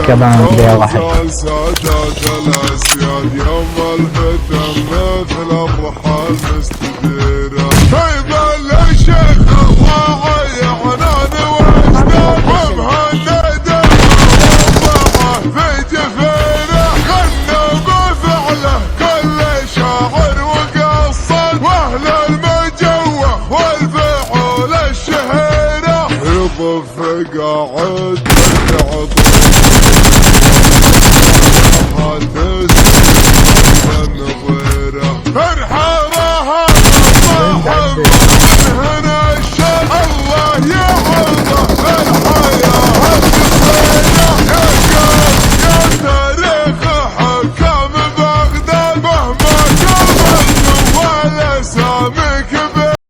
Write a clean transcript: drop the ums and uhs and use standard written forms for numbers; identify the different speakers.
Speaker 1: لك يابا انا مدري واحد.
Speaker 2: سادات الاسياد يوم الهتم مثل الرحال مستديره طيب الشيخ الراعي عنان واجداد ومهدد المربعه في جفينه غنى بفعله كل شاعر وقصد واهل المجوه والفعول الشهيره يضف قاعد